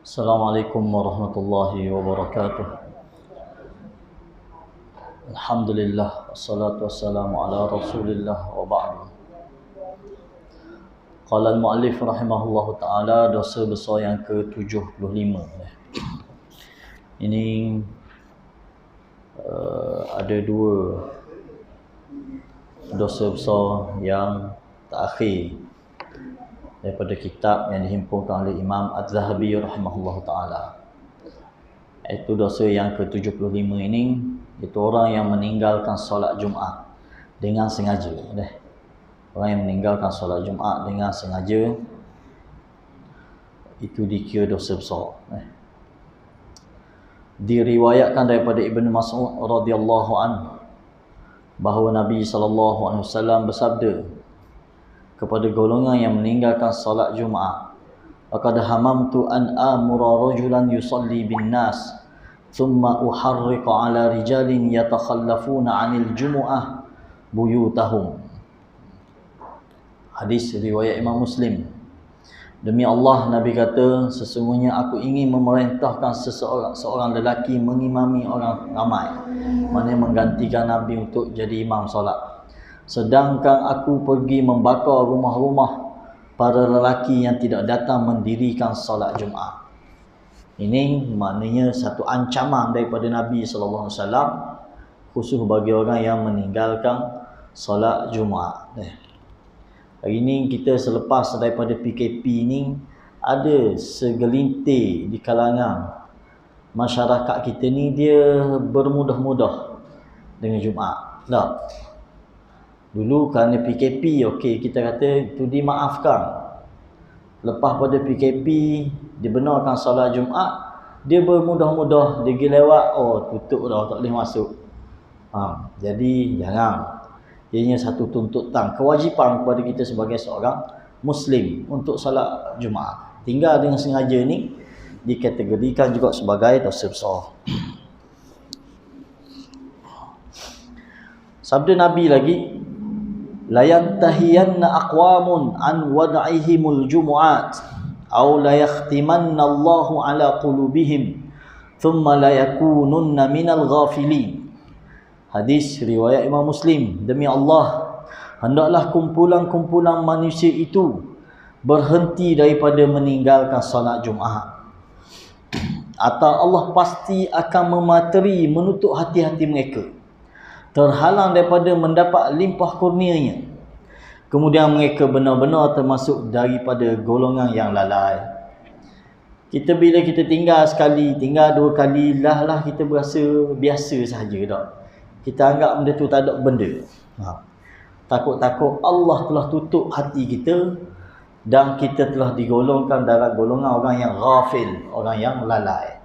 Assalamualaikum warahmatullahi wabarakatuh. Alhamdulillah, wassalatu wassalamu ala Rasulillah wa ba'du. Qala al-mu'allif rahimahullahu ta'ala, dosa besar yang ke-75. Ini ada dua dosa besar yang terakhir daripada kitab yang dihimpunkan oleh Imam Az-Zahabi rahimahullahu ta'ala. Itu dosa yang ke-75 ini, itu orang yang meninggalkan solat Jumaat dengan sengaja. Orang yang meninggalkan solat Jumaat dengan sengaja, itu dikira dosa besar. Diriwayatkan daripada Ibnu Mas'ud radhiyallahu anhu bahawa Nabi SAW bersabda kepada golongan yang meninggalkan solat Jumaat, laqad hamamtu an amura rajulan yusalli bin nas thumma uharriqa ala rijalin yatakhallafuna 'anil jumu'ah buyutahum. Hadis riwayat Imam Muslim. Demi Allah, Nabi kata, sesungguhnya aku ingin memerintahkan seorang lelaki mengimami orang ramai, maknanya menggantikan Nabi untuk jadi imam solat. Sedangkan aku pergi membakar rumah-rumah para lelaki yang tidak datang mendirikan solat Jumaat. Ini maknanya satu ancaman daripada Nabi SAW, khusus bagi orang yang meninggalkan solat Jumaat. Hari ini kita selepas daripada PKP ini, ada segelintir di kalangan masyarakat kita ni dia bermudah-mudah dengan Jumaat. Tak? Dulu kerana PKP, okey, kita kata itu dimaafkan. Lepas pada PKP, dibenarkan solat Jumaat, dia bermudah-mudah, dia pergi lewat, oh tutup dah, tak boleh masuk. Jadi jangan. Ianya satu tuntutan, kewajipan kepada kita sebagai seorang Muslim untuk solat Jumaat. Tinggal dengan sengaja ni dikategorikan juga sebagai dosa besar. Sabda Nabi lagi, la yantahiyanna aqwamun an wad'ihimul jumu'at aw la yakhtimanna Allahu ala qulubihim thumma la yakununna minal ghafilin. Hadis riwayat Imam Muslim. Demi Allah, hendaklah kumpulan-kumpulan manusia itu berhenti daripada meninggalkan solat Jumaat, atau Allah pasti akan memateri, menutup hati-hati mereka, terhalang daripada mendapat limpah kurnianya. Kemudian mereka benar-benar termasuk daripada golongan yang lalai. Bila kita tinggal sekali, tinggal dua kali, lah kita berasa biasa sahaja tak. Kita anggap benda tu tak ada benda. Takut-takut Allah telah tutup hati kita dan kita telah digolongkan dalam golongan orang yang ghafil, orang yang lalai.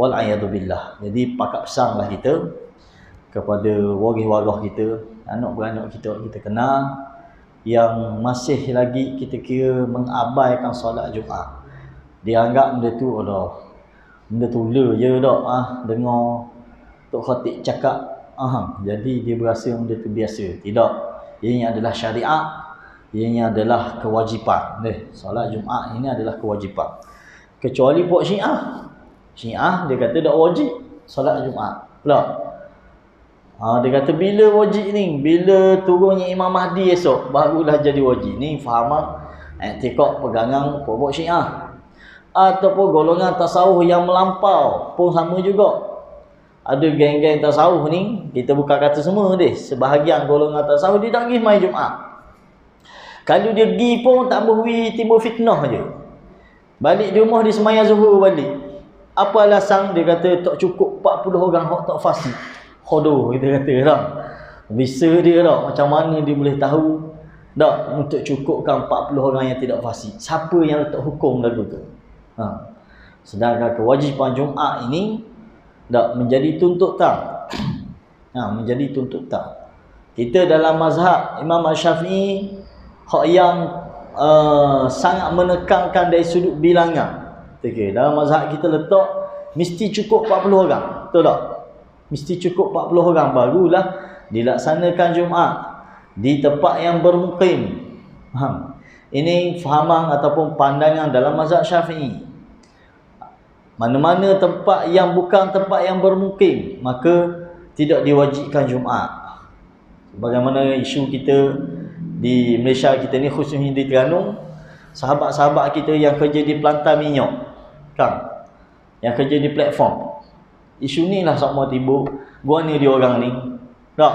Wal'ayadubillah. Jadi pakak pesanglah kita kepada waris-waris kita, anak-beranak kita kenal, yang masih lagi kita kira mengabaikan solat Jumaat. Dia anggap benda tu benda tu je tak, dengar Tok Khatib cakap, jadi dia berasa benda tu biasa. Tidak, ianya adalah syariat, ianya adalah kewajipan. Solat Jumaat ini adalah kewajipan. Kecuali puak Syiah dia kata tak wajib solat Jumaat. Dia kata bila wajib ni, bila turunnya Imam Mahdi esok barulah jadi wajib. Ni fahaman i'tiqad pegangan puak Syiah. Ataupun golongan tasawuf yang melampau pun sama juga. Ada geng-geng tasawuf ni, kita bukan kata semua sebahagian golongan tasawuf dia tak pergi mai Jumaat. Kalau dia pergi pun tak timbul fitnah je. Balik di rumah dia sembahyang zuhur balik. Apa alasan? Dia kata tak cukup 40 orang hak tak fasik. Khodoh kita kata tak. Bisa dia tak, macam mana dia boleh tahu tak untuk cukupkan 40 orang yang tidak fasik. Siapa yang letak hukum lagu tu? Sedangkan kewajipan Jumaat ini tak menjadi tuntutan. Menjadi tuntutan. Kita dalam mazhab Imam Syafi'i, hak yang sangat menekankan dari sudut bilangan. Dalam mazhab kita letak mesti cukup 40 orang. Betul tak? Mesti cukup 40 orang barulah dilaksanakan Jumaat di tempat yang bermukim. Ini fahaman ataupun pandangan dalam mazhab Syafi'i. Mana-mana tempat yang bukan tempat yang bermukim, maka tidak diwajibkan Jumaat. Bagaimana isu kita di Malaysia kita ni, khususnya di Terengganu, sahabat-sahabat kita yang kerja di pelantar minyak kan, yang kerja di platform, isu ni lah semua timbul. Gua ni dia orang ni tak.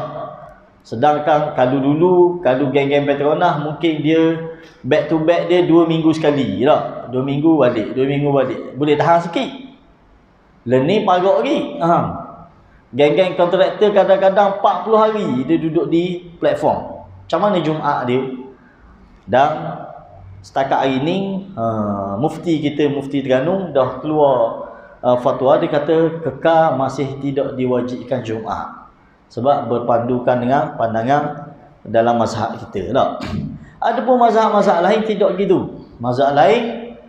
Sedangkan kalau geng-geng Petronas mungkin dia back to back dia 2 minggu sekali tak, 2 minggu balik, 2 minggu balik, boleh tahan sikit. Ni parok lagi. Geng-geng kontraktor kadang-kadang 40 hari dia duduk di platform. Macam mana Jumaat dia? Dan setakat hari ni mufti kita, Mufti Terengganu dah keluar fatwa, dia kata kekal masih tidak diwajibkan Jumaat sebab berpandukan dengan pandangan dalam mazhab kita tak? Ada pun mazhab-mazhab lain tidak gitu. Mazhab lain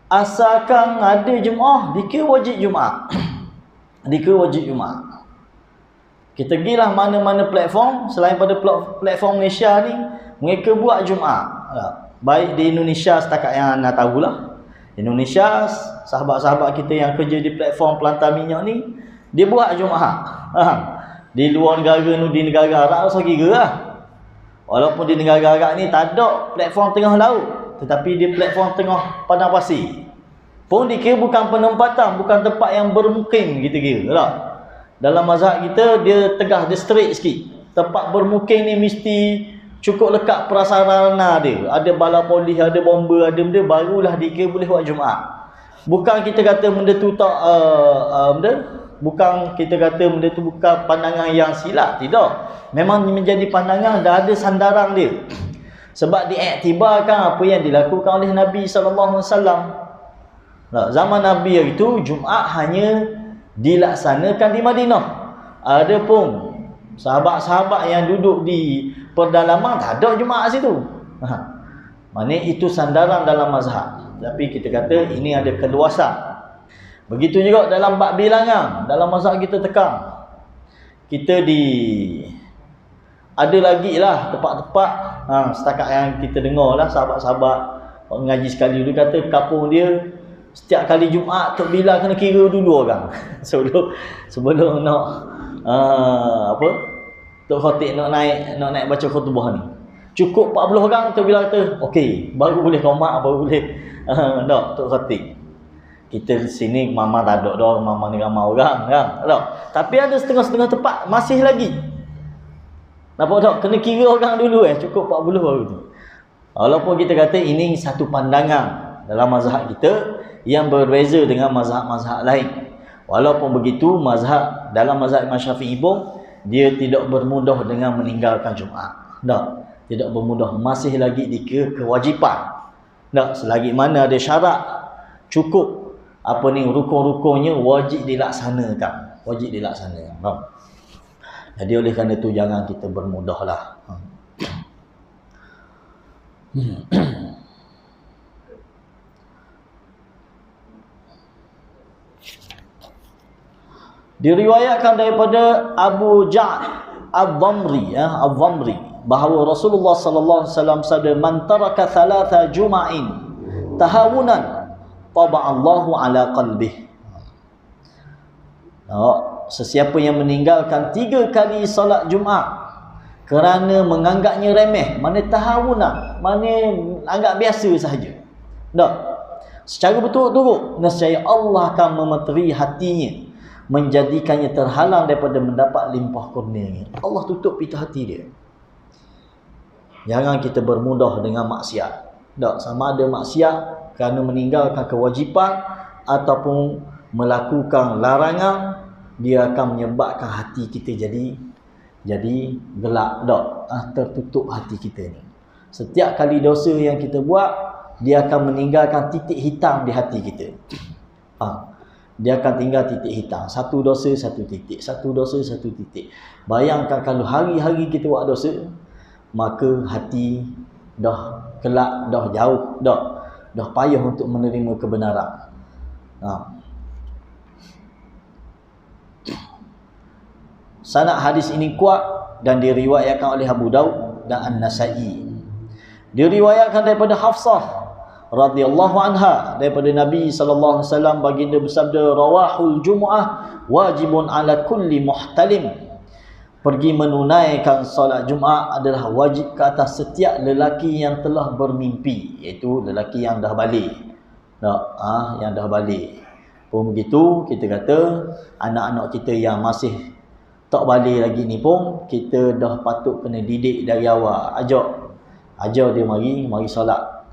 asalkan ada Jumaat dikira wajib Jumaat. Dikira wajib Jumaat. Kita pergilah mana-mana platform selain pada platform Malaysia ni, mereka buat Jumaat. Baik di Indonesia setakat yang anda tahulah. Indonesia, sahabat-sahabat kita yang kerja di platform pelantar minyak ni, dia buat Jumaat. Di luar negara ni, di negara Arab saya kira lah. Walaupun di negara Arab ni tak ada platform tengah laut, tetapi di platform tengah padang pasir pun dikira bukan penempatan, bukan tempat yang bermukim kita kira tak? Dalam mazhab kita dia tegah, dia straight sikit. Tempat bermukim ni mesti cukup lekat prasarana dia, ada bala polis, ada bomba, ada benda, barulah dikira boleh buat Jumaat. Bukan kita kata benda tu tak bukan kita kata benda tu bukan pandangan yang silap, tidak. Memang menjadi pandangan, dah ada sandaran dia. Sebab diiktibarkan apa yang dilakukan oleh Nabi SAW. Zaman Nabi itu Jumaat hanya dilaksanakan di Madinah. Ada pun sahabat-sahabat yang duduk di pedalaman tak ada Jumaat situ. Maknanya itu sandaran dalam mazhab. Tapi kita kata ini ada keluasan. Begitu juga dalam bab bilangan, dalam mazhab kita tekan. Kita ada lagi lah tempat-tempat setakat yang kita dengar lah, sahabat-sahabat mengaji sekali dulu kata kampung dia setiap kali Jumaat Tok Bilal kena kira dulu orang. sebelum nak Tok Khatib nak naik baca khutbah ni. Cukup 40 orang, Tok Bilal kata okey, baru boleh qomat, baru boleh Tok Khatib. Kita di sini mama tak ada dah, mama ni ramai orang kan. Tapi ada setengah-setengah tempat masih lagi. Nampak tak? Kena kira orang dulu cukup 40 baru tu. Walaupun kita kata ini satu pandangan dalam mazhab kita yang berbeza dengan mazhab-mazhab lain. Walaupun begitu, dalam mazhab Imam Syafi'i pun dia tidak bermudah dengan meninggalkan Jumaat. Tidak bermudah, masih lagi dikira kewajipan. Selagi mana ada syarat cukup rukun-rukunnya wajib dilaksanakan. Jadi oleh kerana itu jangan kita bermudahlah. Diriwayatkan daripada Abu Ja'd Al-Dhamri bahawa Rasulullah sallallahu alaihi wasallam sabda, man taraka thalatha juma'in tahawunan taba'allahu ala qalbih. Sesiapa yang meninggalkan 3 kali solat Jumaat kerana menganggapnya remeh, mana tahawunan, mana anggap biasa sahaja, secara betul-betul, nescaya Allah akan memeteri hatinya, menjadikannya terhalang daripada mendapat limpah kurnia. Allah tutup pintu hati dia. Jangan kita bermudah dengan maksiat. Sama ada maksiat kerana meninggalkan kewajipan ataupun melakukan larangan, dia akan menyebabkan hati kita jadi gelap, tertutup hati kita ni. Setiap kali dosa yang kita buat, dia akan meninggalkan titik hitam di hati kita. Dia akan tinggal titik hitam. Satu dosa, satu titik. Satu dosa, satu titik. Bayangkan kalau hari-hari kita buat dosa, maka hati dah gelap, dah jauh, dah payah untuk menerima kebenaran. Sanad hadis ini kuat dan diriwayatkan oleh Abu Daud dan An-Nasa'i. Diriwayatkan daripada Hafsah radhiyallahu anha, daripada Nabi sallallahu alaihi wasallam, baginda bersabda, rawahul jumu'ah wajibun ala kulli muhtalim. Pergi menunaikan solat Jumaat adalah wajib ke atas setiap lelaki yang telah bermimpi, iaitu lelaki yang dah balik. Yang dah balik. Pun begitu, kita kata anak-anak kita yang masih tak balik lagi ni pun kita dah patut kena didik dari awal. Ajar dia mari solat.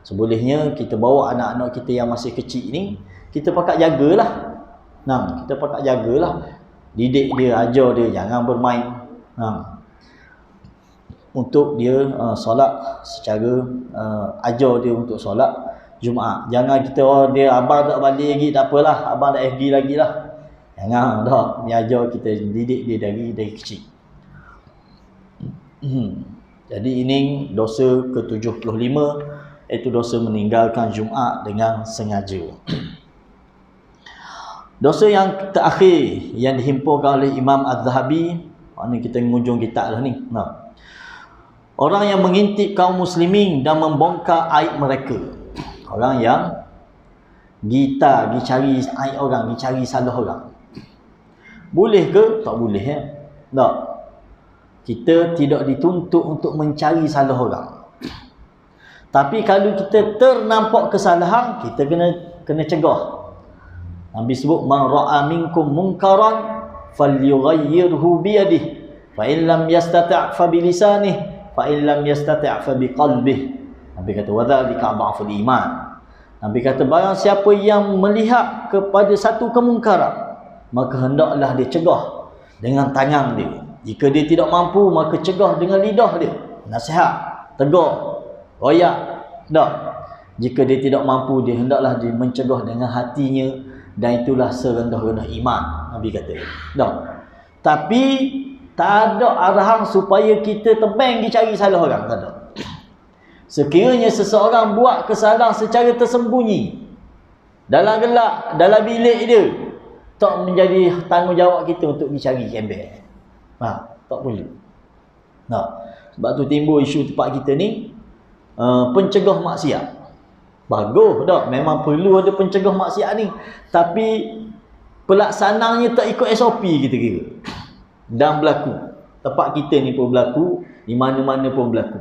Sebolehnya kita bawa anak-anak kita yang masih kecil ni, kita pakat jagalah. Kita pakat jagalah. Didik dia, ajar dia, jangan bermain. Untuk dia solat secara ajar dia untuk solat Jumaat. Jangan kita dia abang tak balik lagi, tak apalah, abang dah FD lagi lah. Jangan, tak. Ni ajar kita, didik dia dari kecil. Jadi ini dosa ke-75, iaitu dosa meninggalkan Jumaat dengan sengaja. Dosa yang terakhir yang dihimpunkan oleh Imam Az-Zahabi, ni kita mengunjung kitab lah ni. Orang yang mengintip kaum muslimin dan membongkar aib mereka. Orang yang pergi cari aib orang, pergi cari salah orang. Boleh ke? Tak boleh ya. Tak. Kita tidak dituntut untuk mencari salah orang. Tapi kalau kita ternampak kesalahan, kita kena cegah. Nabi sebut, man ra'a minkum munkaran falyughayyirhu biyadihi, fa in lam yastati' fa bilisanihi, fa in lam yastati' fa biqalbihi. Nabi kata wadzalika dhaful iman. Nabi kata barang siapa yang melihat kepada satu kemungkaran, maka hendaklah dia cegah dengan tangan dia. Jika dia tidak mampu, maka cegah dengan lidah dia. Nasihat, tegur, royak. Tak. Jika dia tidak mampu, dia hendaklah dia mencegah dengan hatinya, dan itulah serendah-rendah iman, Nabi kata. Tak. Tapi tak ada arahan supaya kita tebang dicari salah orang, tak ada. Sekiranya seseorang buat kesalahan secara tersembunyi, dalam gelap, dalam bilik dia, tak menjadi tanggungjawab kita untuk dicari kembali. Tak boleh. Sebab tu timbul isu tempat kita ni, pencegah maksiat. Bagus tak? Memang perlu ada pencegah maksiat ni. Tapi pelaksanaannya tak ikut SOP kita kira. Dan berlaku. Tempat kita ni pun berlaku, di mana-mana pun berlaku.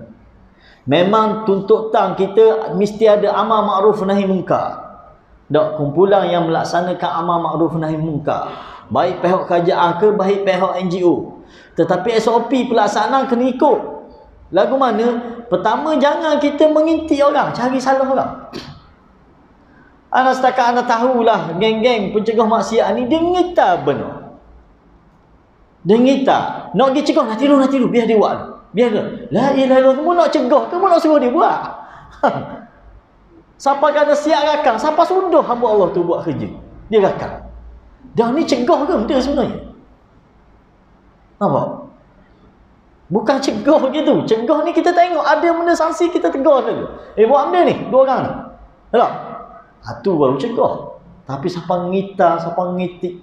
Memang tuntutan kita mesti ada amal ma'ruf nahi munkar. Tak, kumpulan yang melaksanakan amal ma'ruf nahi munkar, baik pihak kerajaan ke baik pihak NGO. Tetapi SOP pelaksanaan kena ikut. Lagu mana? Pertama, jangan kita mengintip orang, cari salah orang. Anak setakat anda tahulah, geng-geng pencegah maksiat ni, dia ngita benar. Dia ngita. Nak pergi cegah, nak tiru, biar dia buat. Biar dia. La ilaha illallah, kamu nak cegah, kamu nak suruh dia buat. Siapa kena siap rakang, siapa sudah hamba Allah tu buat kerja. Dia rakang. Dah ni cegah ke benda sebenarnya? Nampak? Bukan cegah gitu. Cegah ni kita tengok ada benda sanksi, kita tegur saja. Buat benda ni, dua orang ni. Tak? Itu baru cegah. Tapi siapa ngita, siapa ngitik,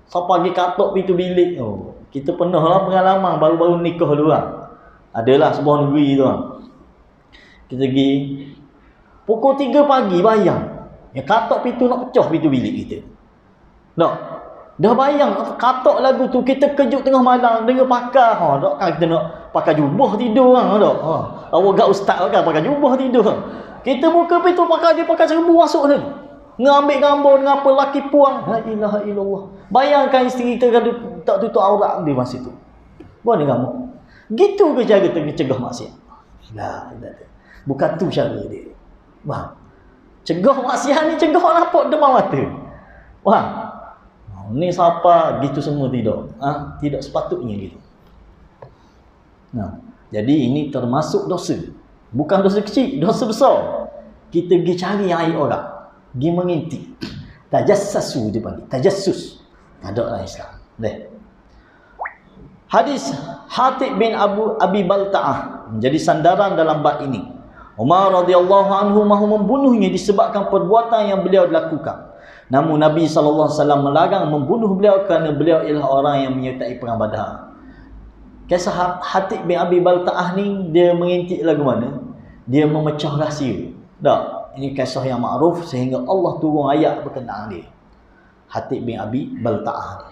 siapa pergi katok pintu bilik. Kita pernah lah pengalaman baru-baru nikah dulu lah. Adalah sebuah negeri tu lah. Kita pergi pukul 3 pagi bayang. Yang katok pintu nak pecah pintu bilik kita. Tak? Dah bayang katok lagu tu, kita kejut tengah malam dengan pakar. Tak kan kita nak pakai jubah tidur kan, tak? Awak gak ustaz kan pakai jubah tidur. Kita buka pintu pakar, dia pakai serbu masuk ni. Ngambil gambar dengan apa laki puang. La ilaha illallah. Bayangkan isteri kita kalau tak tutup aurat dia masa tu. Buat ni kamu. Gitu ke cara cegah maksiat? Lah, bukan tu cara dia. Faham? Cegah maksiat ni cegah nampak demam mata. Faham? Ni siapa gitu semua tidak. Tidak sepatutnya gitu. Jadi ini termasuk dosa. Bukan dosa kecil, dosa besar. Kita pergi cari aib orang, pergi mengintip. Tajassasu dia panggil, tajassus. Ada lah Islam. Hadis Hatib bin Abi Balta'ah menjadi sandaran dalam bab ini. Umar radhiyallahu anhu mahu membunuhnya disebabkan perbuatan yang beliau lakukan. Namun Nabi SAW melarang membunuh beliau kerana beliau ialah orang yang menyertai perang Badar. Kisah Hatib bin Abi Balta'ah ni, dia mengintip lagu mana? dia memecah rahsia. Tak, ini kisah yang makruf sehingga Allah turun ayat berkenaan dia. Hatib bin Abi Balta'ah.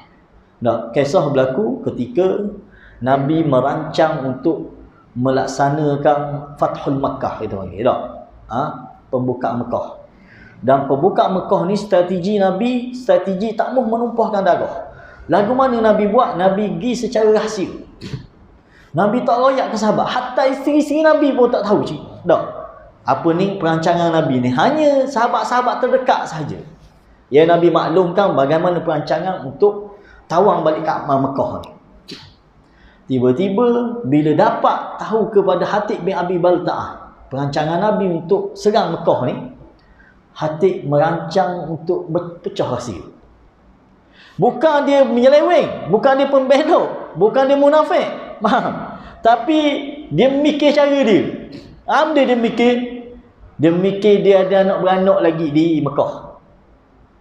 Tak, kisah berlaku ketika Nabi merancang untuk melaksanakan Fathul Makkah itu panggil, tak? Pembukaan Mekah. Dan pembukaan Mekah ni strategi Nabi, strategi tak mahu menumpahkan darah. Lagu mana Nabi buat? Nabi pergi secara rahsia. Nabi tak royak ke sahabat. Hatta isteri-isteri Nabi pun tak tahu cik. Tak. Apa ni perancangan Nabi ni? Hanya sahabat-sahabat terdekat sahaja. Ya, Nabi maklumkan bagaimana perancangan untuk tawang balik Kaabah Mekah ni. Tiba-tiba bila dapat tahu kepada Hatib bin Abi Balta'ah perancangan Nabi untuk serang Mekah ni, Hatib merancang untuk berpecah rahsia. Bukan dia menyeleweng, bukan dia pembelok, bukan dia munafik, faham? Tapi dia mikir cara dia. Apa dia mikir? Dia mikir dia ada anak beranak lagi di Mekah.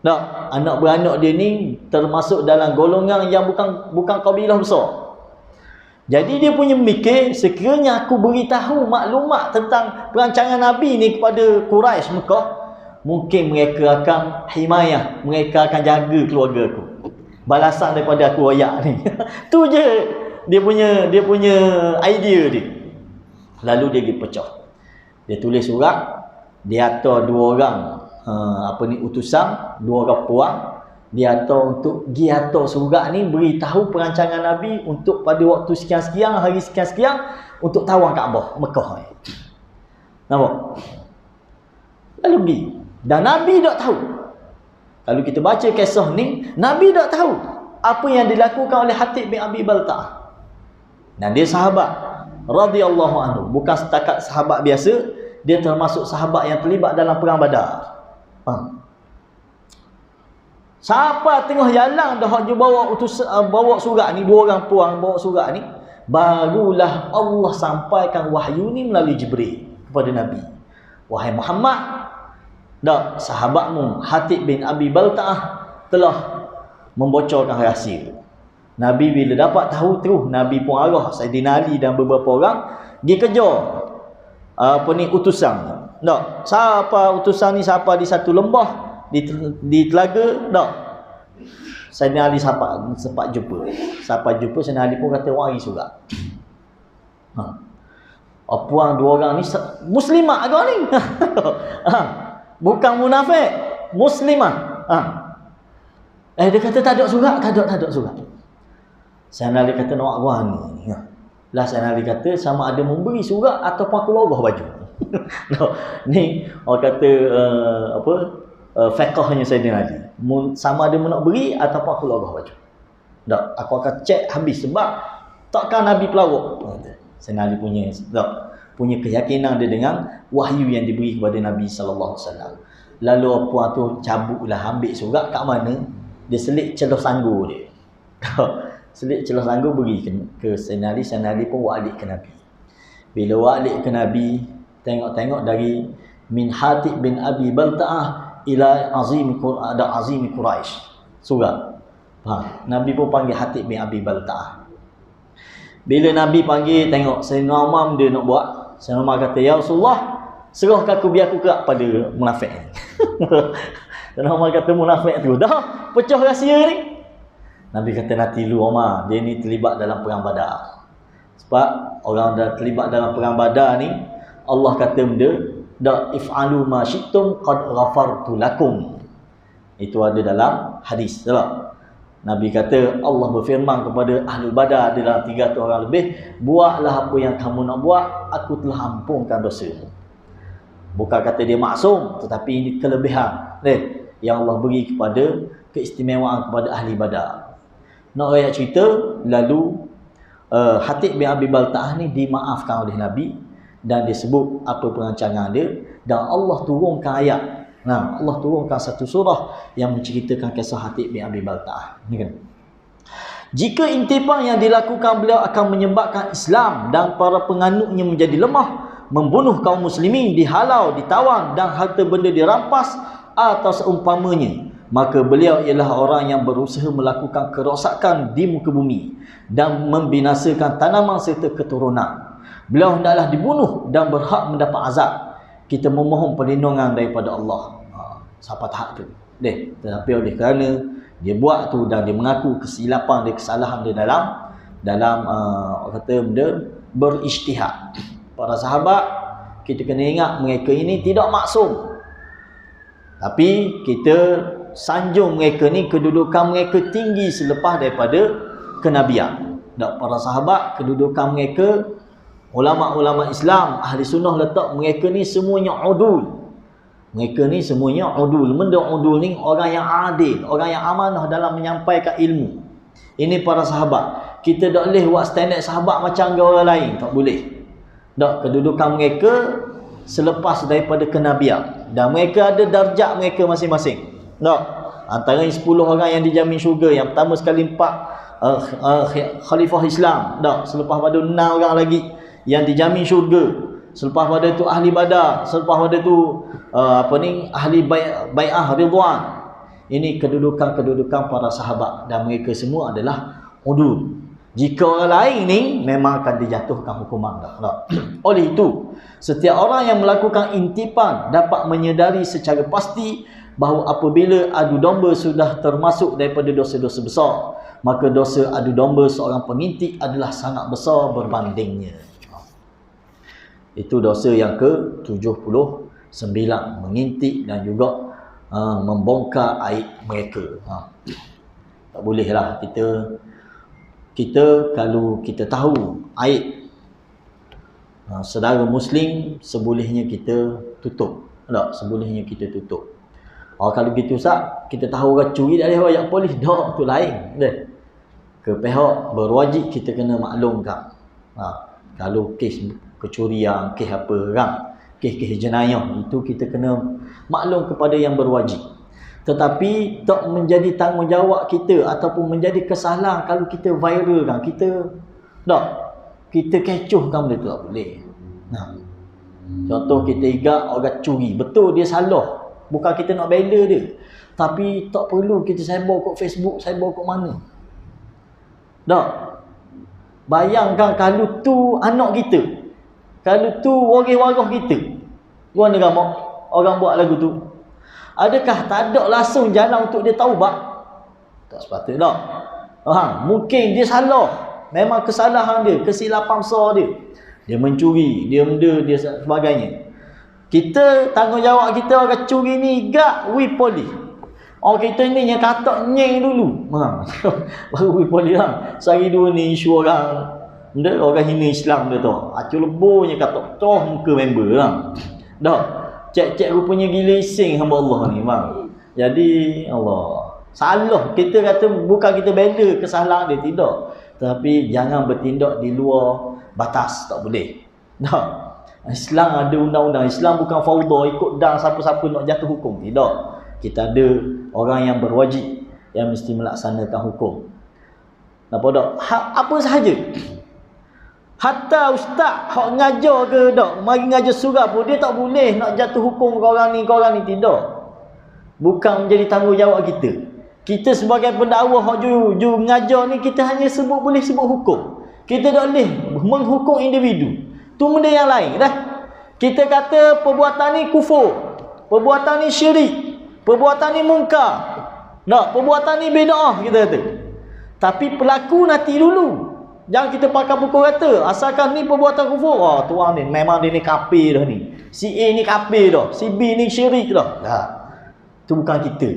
Tak, anak beranak dia ni termasuk dalam golongan yang bukan kabilah besar. Jadi dia punya mikir, sekiranya aku beritahu maklumat tentang perancangan Nabi ni kepada Quraisy Mekah, mungkin mereka akan himayah, mereka akan jaga keluarga aku. Balasan daripada aku royak ni. Tu je dia punya idea dia. Lalu dia pergi pecah. Dia tulis surat, dia hantar 2 orang utusan, 2 orang puang. Dia hantar untuk pergi hantar surat ni beritahu perancangan Nabi untuk pada waktu sekian-sekian, hari sekian-sekian untuk tawang Kaabah Mekah ni. Nampak? Lalu pergi. Dan Nabi tak tahu. Kalau kita baca kisah ni, Nabi tak tahu apa yang dilakukan oleh Hatib bin Abi Balta'ah. Dan dia sahabat radhiyallahu anhu, bukan setakat sahabat biasa, dia termasuk sahabat yang terlibat dalam perang Badar. Siapa tengah jalan dah bawa surat ni, 2 orang puang bawa surat ni, barulah Allah sampaikan wahyu ni melalui Jibril kepada Nabi. Wahai Muhammad, dak sahabatmu Hatib bin Abi Balta'ah telah membocorkan rahsia. Nabi bila dapat tahu terus Nabi pun arah Saidina Ali dan beberapa orang pergi kejar utusan. Tak, siapa utusan ni, siapa di satu lembah di telaga, tak. Saidina Ali sempat jumpa. Saidina Ali pun kata wari surat. Puang 2 orang ni muslimat agak ni. Bukan munafik, muslimah. Dia kata tak ada surat, tak ada surat. Saidina Ali kata nak gua ni. Lah Saidina Ali kata sama ada memberi surat ataupun aku logah baju. Ni orang kata fiqhnya Saidina Ali. Sama ada nak beri ataupun aku logah baju. Tak, aku akan cek habis sebab takkan Nabi pelawak. Saidina Ali punya keyakinan dia dengan wahyu yang diberi kepada Nabi sallallahu alaihi wasallam. Lalu puan tu cabutlah, ambil surat kat mana, dia selit celah sanggur dia. Selit celah sanggur beri ke Saidina Ali. Saidina Ali pun walik ke Nabi. Bila walik ke Nabi, tengok dari min Hatib bin Abi Balta'ah ila azim Quraisy. Surat. Nabi pun panggil Hatib bin Abi Balta'ah. Bila Nabi panggil, tengok Sayyidina Umar dia nak buat. Sayyidina Umar kata, ya Rasulullah, serahkan aku biar aku kerak pada munafik ni. Sayyidina Umar kata munafik tu dah pecah rahsia ni. Nabi kata nanti lu Umar, dia ni terlibat dalam perang Badar. Sebab orang dah terlibat dalam perang Badar ni, Allah kata benda, da if'alu ma syi'tum qad ghafartu lakum. Itu ada dalam hadis, tak? Nabi kata Allah berfirman kepada ahli Badar dalam 300 orang lebih, buatlah apa yang kamu nak buat, aku telah ampunkan dosa. Bukan kata dia maksum, tetapi ini kelebihan yang Allah beri kepada keistimewaan kepada ahli Badar. Nak rakyat cerita, lalu Hatib bin Abi Balta'ah ni dimaafkan oleh Nabi dan disebut apa perancangan dia, dan Allah turunkan ayat. Allah turunkan satu surah yang menceritakan kisah Hatib bin Abi Balta'ah. Jika intibah yang dilakukan beliau akan menyebabkan Islam dan para penganutnya menjadi lemah, membunuh kaum muslimin, dihalau, ditawan dan harta benda dirampas atau seumpamanya, maka beliau ialah orang yang berusaha melakukan kerosakan di muka bumi dan membinasakan tanaman serta keturunan. Beliau hendaklah dibunuh dan berhak mendapat azab. Kita memohon perlindungan daripada Allah. Sampai tahap tu. Tetapi oleh kerana dia buat tu dan dia mengaku kesilapan dia, kesalahan dia dalam kata dia berijtihad. Para sahabat, kita kena ingat mereka ini tidak maksum. Tapi kita sanjung mereka ni, kedudukan mereka tinggi selepas daripada kenabian. Dan para sahabat, kedudukan mereka, ulama-ulama Islam, ahli sunnah letak mereka ni semuanya udul. Mereka ni semuanya udul. Benda udul ni orang yang adil, orang yang amanah dalam menyampaikan ilmu. Ini para sahabat. Kita tak boleh buat standard sahabat macam orang lain, tak boleh. Tak, kedudukan mereka selepas daripada kenabian, dan mereka ada darjat mereka masing-masing. Tak, antara 10 orang yang dijamin syurga, yang pertama sekali 4 khalifah Islam. Tak, selepas pada 6 orang lagi yang dijamin syurga. Selepas pada tu ahli badar, selepas pada tu ahli bai'ah ridwan. Ini kedudukan para sahabat, dan mereka semua adalah udul. Jika orang lain ni memang akan dijatuhkan hukuman. Oleh itu, setiap orang yang melakukan intipan dapat menyedari secara pasti bahawa apabila adu domba sudah termasuk daripada dosa-dosa besar, maka dosa adu domba seorang pengintip adalah sangat besar berbandingnya. Itu dosa yang ke-79, mengintip dan juga membongkar aib mereka. Tak bolehlah kita kalau kita tahu aib saudara Muslim, sebolehnya kita tutup. Tak, sebolehnya kita tutup. Kalau gitu Ustaz, kita tahu orang curi tak boleh bayar polis. Tak, tu lain. Ke pihak berwajib kita kena maklumkan. Kalau kes kecurian, kes apa kan, kes-kes jenayah, itu kita kena maklum kepada yang berwajib. Tetapi tak menjadi tanggungjawab kita ataupun menjadi kesalahan kalau kita viralkan, kita kecohkan benda tu, tak boleh. Contoh kita ingat orang curi, betul dia salah, bukan kita nak bela dia, tapi tak perlu kita sebar kat Facebook, sebar kat mana. Bayangkan kalau tu anak kita, kalau tu waris-waris kita, orang buat lagu tu, adakah tak ada langsung jalan untuk dia taubat? Tak sepatutnya. Mungkin dia salah, memang kesalahan dia, kesilapan besar dia. Dia mencuri, dia benda, dia sebagainya. Kita, tanggungjawab kita orang curi ni, we polis. Orang kita ni yang kata nyeng dulu. Baru we polis lah. Sehari dua ni isu orang hina Islam dia tu. Acul lebuhnya kata, toh muka member lah. Cek-cek rupanya gila ising hamba Allah ni, bang. Jadi Allah salah, kita kata bukan kita bela kesalahan dia, tidak, tapi jangan bertindak di luar batas, tak boleh. Islam ada undang-undang. Islam bukan fauda ikut dan siapa-siapa nak jatuh hukum, tidak. Kita ada orang yang berwajib yang mesti melaksanakan hukum. Nampak tak? Apa sahaja. Hatta ustaz hak ngajar ke tak, mari ngajar surah pun dia tak boleh nak jatuh hukum ke orang ni, tidak. Bukan menjadi tanggungjawab kita. Kita sebagai pendakwah hak juru ngajar ni, kita hanya boleh sebut hukum. Kita tak boleh menghukum individu. Tu benda yang lain dah. Kita kata perbuatan ni kufur, perbuatan ni syirik, perbuatan ni mungkar. Perbuatan ni bid'ah kita kata. Tapi pelaku nanti dulu. Jangan kita pakai pukul kata, asalkan ni perbuatan kufur, tuan ni memang dia ni kafir dah ni. Si A ni kafir dah, si B ni syirik dah. Tu bukan kita.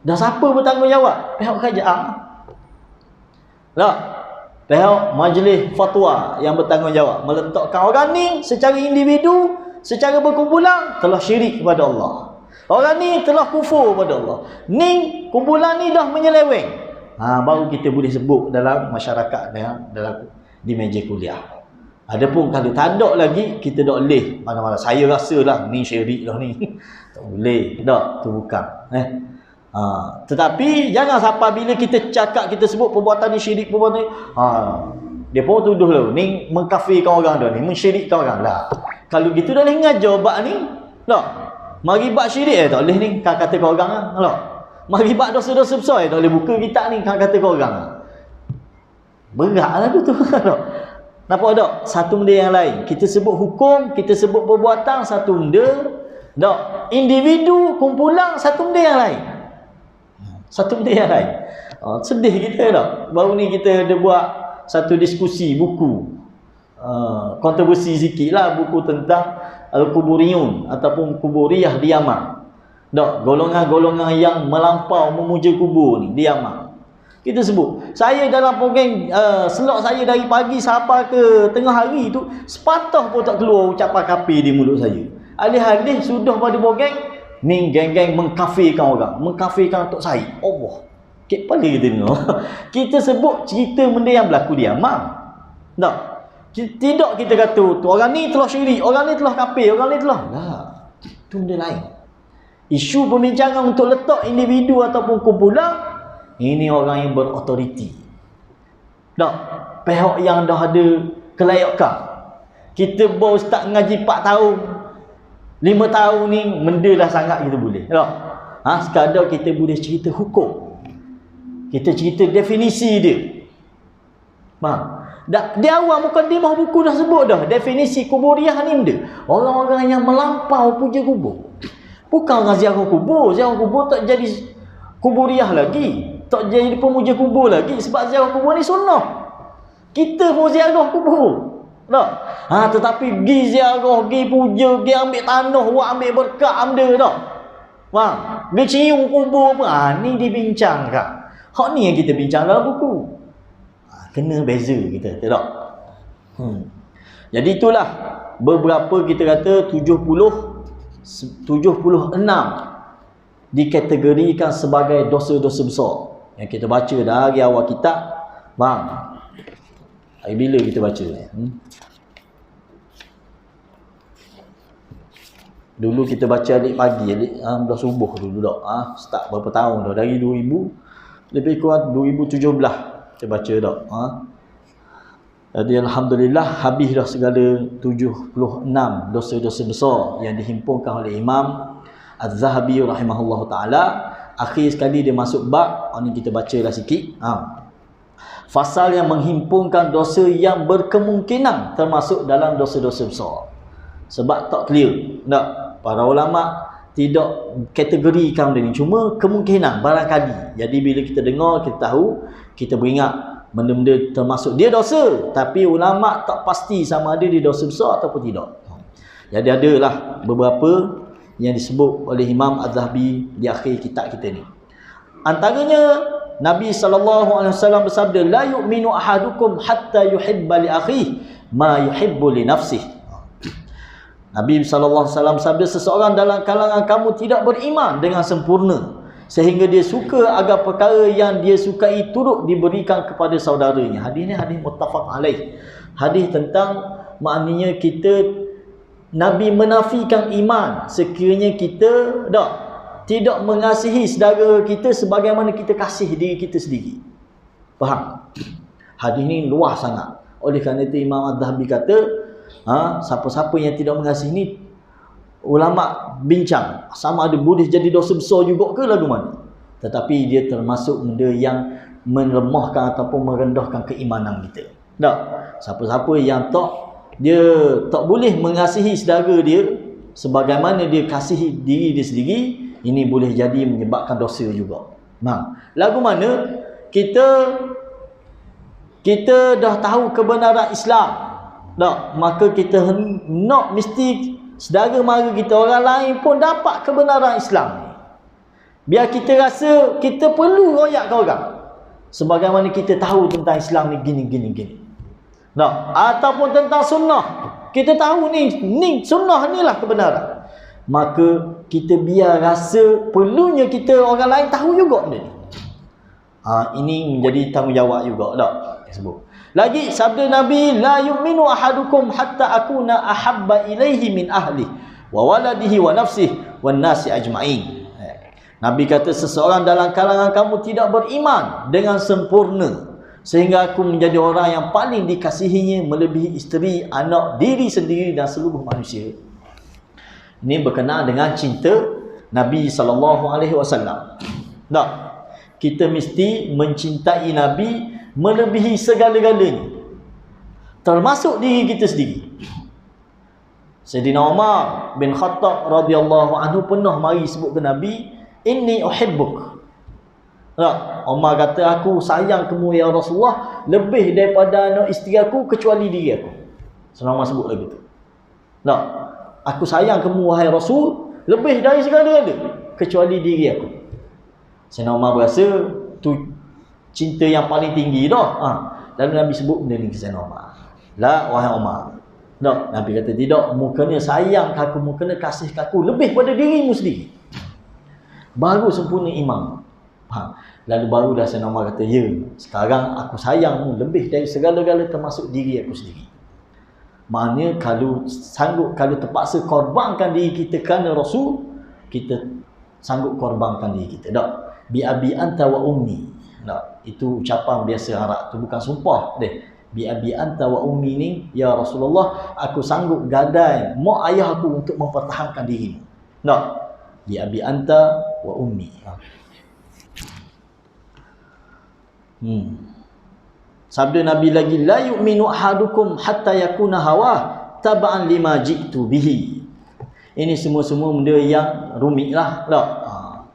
Dah siapa bertanggungjawab? Pihak kerajaan. Pihak majlis fatwa yang bertanggungjawab meletakkan orang ni secara individu, secara berkumpulan telah syirik kepada Allah. Orang ni telah kufur kepada Allah. Ni kumpulan ni dah menyeleweng. Baru kita boleh sebut dalam masyarakat, dalam di meja kuliah. Adapun kalau tak ada lagi, kita tak boleh mana-mana. Saya rasalah ni syirik dah ni. Tak boleh. Tak, tu bukan. Tetapi jangan sampai bila kita cakap, kita sebut perbuatan ni syirik, perbuatan ni, dia pun tuduh lah, ni mengkafirkan orang dah ni, mensyirikkan orang lah. Kalau gitu dah boleh ngajar bab ni. Tak. Mari bab syirik tak boleh ni, kata kau orang lah. Tak. Mari bab dosa-dosa besar tak boleh buka kitab ni, kata kau orang. Berat lah tu. Nampak tak? Satu benda yang lain. Kita sebut hukum, kita sebut perbuatan, satu benda. Tak? Individu, kumpulan, satu benda yang lain. Satu benda yang lain. Sedih kita tak? Baru ni kita ada buat satu diskusi buku. Kontroversi sikit lah, buku tentang Al-Kuburiyun ataupun Kuburiyah di Yaman. Tak? Golongan-golongan yang melampau memuja kubur ni di Yaman. Kita sebut, saya dalam program slot saya dari pagi sampai ke tengah hari tu, sepatah pun tak keluar ucapan kafir di mulut saya. Alih-alih sudah pada program ni geng-geng mengkafirkan orang, mengkafirkan Tok Said. Allah, kek kepala kita dengar. Kita sebut cerita benda yang berlaku di Yaman. Tak? Tidak kita kata tu orang ni telah syirik, orang ni telah kafir, orang ni telah. Lah, tu benda lain. Isu pembincangan untuk letak individu ataupun kumpulan, ini orang yang berautoriti. Tak? Pihak yang dah ada kelayakan. Kita baru start ngaji 4 tahun, 5 tahun ni, benda dah sangat kita boleh. Tak? Sekadar kita boleh cerita hukum. Kita cerita definisi dia. Faham? Di awal mukadimah buku dah sebut dah. Definisi kuburiyah ni benda. Orang-orang yang melampau puja kubur. Bukan orang ziarah kubur. Ziarah kubur tak jadi kuburiyah lagi. Tak jadi pemuja kubur lagi. Sebab ziarah kubur ni sunnah. Kita pun ziarah kubur. Tak? Tetapi pergi ziarah, pergi puja, pergi ambil tanah, buat ambil berkat benda tak? Faham? Pergi cium kubur apa? Ni dibincangkan. Hak ni yang kita bincang dalam buku. Kena beza kita, tak? Jadi itulah beberapa kita kata 76 dikategorikan sebagai dosa-dosa besar yang kita baca dari awal kitab. Faham? Hari bila kita baca? Dulu kita baca adik pagi, dah subuh dulu tak? Start berapa tahun dah? Dari 2000, lebih kurang 2017 kita baca tak? Jadi alhamdulillah habis dah segala 76 dosa-dosa besar yang dihimpunkan oleh Imam Az-Zahabi rahimahullah ta'ala. Akhir sekali dia masuk bab, ni kita bacalah sikit. Fasal yang menghimpunkan dosa yang berkemungkinan termasuk dalam dosa-dosa besar. Sebab tak clear. Tak? Para ulama tidak kategorikan benda ni, cuma kemungkinan, barangkali. Jadi bila kita dengar, kita tahu, kita beringat benda-benda termasuk dia dosa, tapi ulama tak pasti sama ada dia dosa besar ataupun tidak. Jadi adalah beberapa yang disebut oleh Imam Az-Zahabi di akhir kitab kita ni. Antaranya Nabi SAW bersabda, la yu'minu ahadukum hatta yuhibba li akhihi ma yuhibbu li nafsihi. Nabi SAW sabda, seseorang dalam kalangan kamu tidak beriman dengan sempurna sehingga dia suka agar perkara yang dia sukai turut diberikan kepada saudaranya. Hadis ni hadis muttafaq alaih. Hadis tentang maknanya kita, Nabi menafikan iman sekiranya kita tidak mengasihi saudara kita sebagaimana kita kasih diri kita sendiri. Faham? Hadis ni luas sangat. Oleh kerana itu Imam Az-Zahabi kata, siapa-siapa yang tidak mengasihi ni, ulama bincang sama ada boleh jadi dosa besar juga ke lagu mana. Tetapi dia termasuk benda yang melemahkan ataupun merendahkan keimanan kita. Tak? Siapa-siapa yang dia tak boleh mengasihi saudara dia sebagaimana dia kasihi diri dia sendiri, ini boleh jadi menyebabkan dosa juga. Lagu mana kita dah tahu kebenaran Islam, tak? Maka kita nak mesti saudara mara kita, orang lain pun dapat kebenaran Islam. Biar kita rasa kita perlu royak ke orang sebagaimana kita tahu tentang Islam ni gini. Ataupun tentang sunnah, kita tahu ni sunnah ni lah kebenaran, maka kita biar rasa perlunya kita orang lain tahu juga benda ni. Ini menjadi tanggungjawab juga tak? Sebut lagi sabda Nabi, la yu'minu ahadukum hatta akuna ahabba ilaihi min ahli wa waladihi wa nafsihi wan nasi ajma'in. Nabi kata, seseorang dalam kalangan kamu tidak beriman dengan sempurna sehingga aku menjadi orang yang paling dikasihinya melebihi isteri, anak, diri sendiri dan seluruh manusia. Ini berkenaan dengan cinta Nabi SAW. Tak? Kita mesti mencintai Nabi melebihi segala-galanya. termasuk diri kita sendiri. Sayyidina Umar bin Khattab radhiyallahu anhu pernah mari sebut ke Nabi, inni uhibbuk. Tak, Umar kata, aku sayang kamu ya Rasulullah lebih daripada anak isteri aku kecuali diri aku. Sayyidina Umar sebut lagi tu. Tak, aku sayang kamu wahai Rasul lebih dari segala-galanya kecuali diri aku. Sayyidina Umar berasa tu cinta yang paling tinggi dah. Lalu Nabi sebut benda ni ke Sayyidina Umar. La wahai Umar. Tak, Nabi kata tidak, mu kena sayang aku, mu kena kasih aku lebih pada dirimu sendiri. Baru sempurna iman. Lalu baru dah Sayyidina Umar kata, ya, sekarang aku sayangmu lebih dari segala-gala termasuk diri aku sendiri. Maknanya kalau sanggup, kalau terpaksa korbankan diri kita kerana Rasul, kita sanggup korbankan diri kita. Tak, bi abi anta wa ummi. Tak, itu ucapan biasa Arab, tu bukan sumpah deh. Bi abi anta wa ummi ni, ya Rasulullah, aku sanggup gadai mak ayah aku untuk mempertahankan dirimu. Tak, bi abi anta wa ummi. Sabda Nabi lagi, la yu'minu ahadukum hatta yakuna hawa tab'an lima ji'tu bihi. Ini semua-semua benda yang rumit lah.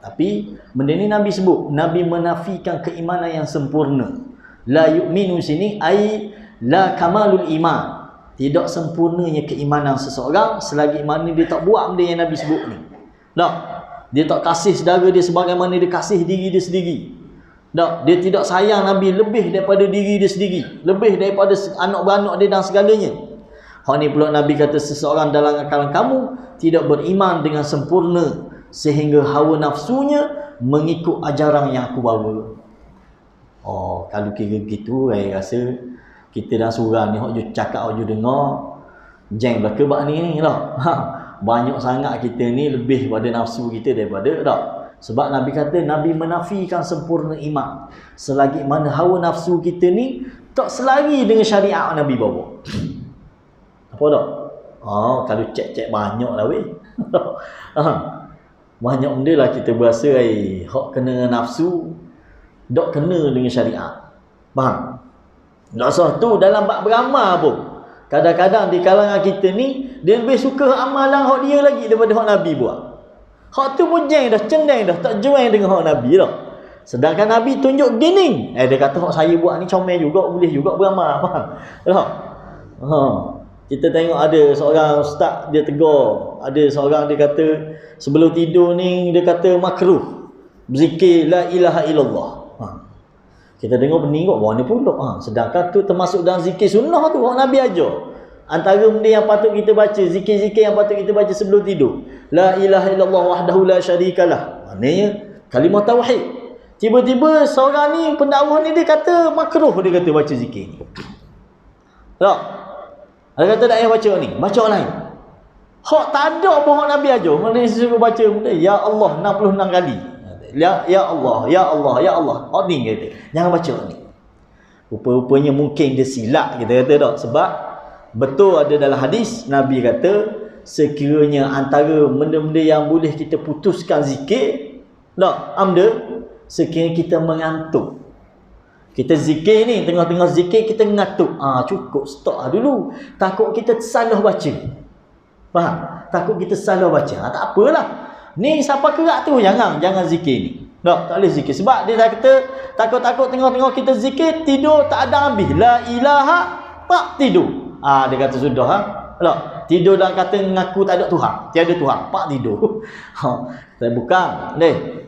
Tapi benda ni Nabi sebut, Nabi menafikan keimanan yang sempurna. La yu'minu sini ai la kamalul iman. Tidak sempurnanya keimanan seseorang selagi mana dia tak buat benda yang Nabi sebut ni. Tak, dia tak kasih saudara dia sebagaimana dia kasih diri dia sendiri. Tak, dia tidak sayang Nabi lebih daripada diri dia sendiri, lebih daripada anak-beranak dia dan segalanya. Hak ni pula Nabi kata, seseorang dalam akalan kamu tidak beriman dengan sempurna sehingga hawa nafsunya mengikut ajaran yang aku bawa. Kalau kira gitu, saya rasa kita dah surah ni, hak je cakap, hak je dengar, jeng belaka bak ni lah. Banyak sangat kita ni lebih pada nafsu kita daripada tak. Sebab Nabi kata, Nabi menafikan sempurna iman selagi mana hawa nafsu kita ni tak selari dengan syariat Nabi bawa. Apa tak? Kalau cek-cek banyak lah weh. Banyak benda lah kita berasa hak kena nafsu, tak kena dengan syariat. Faham? Tak sah tu dalam bab beramal pun. Kadang-kadang di kalangan kita ni, dia lebih suka amalan hak dia lagi daripada hak Nabi buat. Hak tu pun jeng dah, cendeng dah, tak join dengan hak Nabi dah. Sedangkan Nabi tunjuk gini, dia kata hak saya buat ni comel juga, boleh juga beramal. Faham? Kita tengok ada seorang ustaz, dia tegur, ada seorang dia kata sebelum tidur ni dia kata makruh berzikir la ilaha illallah. Kita dengar pening kot, wah ni pula. Sedangkan tu termasuk dalam zikir sunnah tu, hak Nabi ajar. Antara benda yang patut kita baca, zikir-zikir yang patut kita baca sebelum tidur, la ilaha illallah wahdahu la syarikalah. Maknanya kalimah tauhid. Tiba-tiba seorang ni, pendakwah ni, dia kata makruh, dia kata baca zikir ni. Tak? Dia kata tak payah baca ni, baca lain. Hak tak ada pun hak Nabi ajar. Maknanya suruh baca benda, ya Allah 66 kali. Ya Allah, ya Allah, ya Allah. Hak ni kata, jangan baca ni. Rupa-rupanya mungkin dia silap, kita kata tak? Sebab betul ada dalam hadis, Nabi kata sekiranya antara benda-benda yang boleh kita putuskan zikir, tak, sekiranya kita mengantuk. Kita zikir ni, tengah-tengah zikir kita mengantuk, cukup stop dulu. Takut kita salah baca. Faham? Takut kita salah baca. Tak apalah. Ni siapa kerak tu, jangan zikir ni. Tak boleh zikir. Sebab dia kata takut-takut tengah-tengah kita zikir, tidur tak ada habis. La ilaha, tak tidur. Dia kata sudah tak, tidur dalam kata mengaku tak ada Tuhan, tiada Tuhan, pak tidur. Tapi bukan.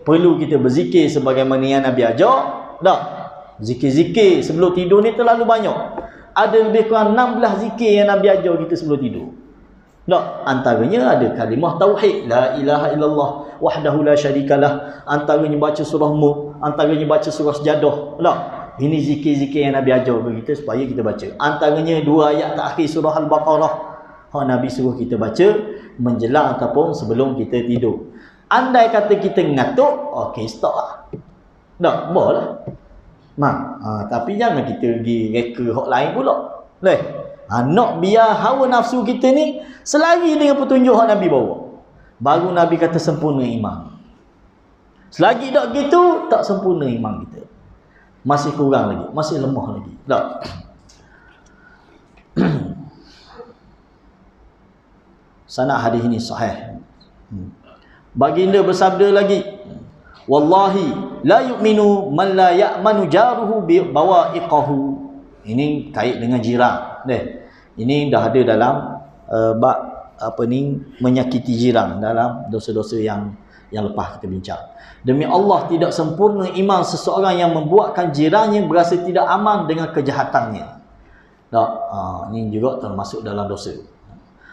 Perlu kita berzikir sebagaimana yang Nabi ajar. Tak, zikir-zikir sebelum tidur ni terlalu banyak. Ada lebih kurang 16 zikir yang Nabi ajar kita sebelum tidur. Tak, antaranya ada kalimah tauhid, la ilaha illallah wahdahu la syarikalah, antaranya baca surah Mulk, antaranya baca surah Sajadah. Tak, ini zikir-zikir yang Nabi ajar kepada kita supaya kita baca. Antaranya 2 ayat terakhir surah Al-Baqarah, Nabi suruh kita baca menjelang ataupun sebelum kita tidur. Andai kata kita ngantuk, okey, stop lah. Tak, boleh lah. Tapi jangan kita pergi reka hak lain pula. Nak biar hawa nafsu kita ni selari dengan petunjuk hak Nabi bawa. Baru Nabi kata sempurna iman. Selagi tak gitu, tak sempurna iman kita. Masih kurang lagi, masih lemah lagi. Tak. Sanad hadis ini sahih. Baginda bersabda lagi, wallahi la yu'minu man la ya'manu jaruhu bi bawa'iqahu. Ini kait dengan jiran. Ini dah ada dalam bab menyakiti jiran dalam dosa-dosa yang lepas kita bincang. Demi Allah, tidak sempurna iman seseorang yang membuatkan jirannya berasa tidak aman dengan kejahatannya. Ini juga termasuk dalam dosa.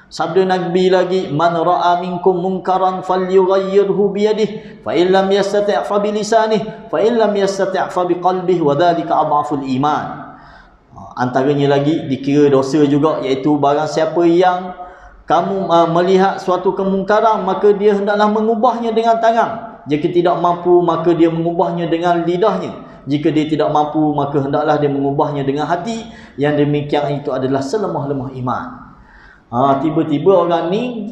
Sabda Nabi lagi, man ra'a minkum munkaran falyughayyirhu bi yadihi fa in lam yastati' fa bi lisanihi fa in lam yastati' fa bi qalbihi wa dhalika adhaful iman. Antaranya lagi dikira dosa juga, iaitu barang siapa yang kamu melihat suatu kemungkaran, maka dia hendaklah mengubahnya dengan tangan. Jika tidak mampu, maka dia mengubahnya dengan lidahnya. Jika dia tidak mampu, maka hendaklah dia mengubahnya dengan hati. Yang demikian itu adalah selemah-lemah iman. Tiba-tiba orang ni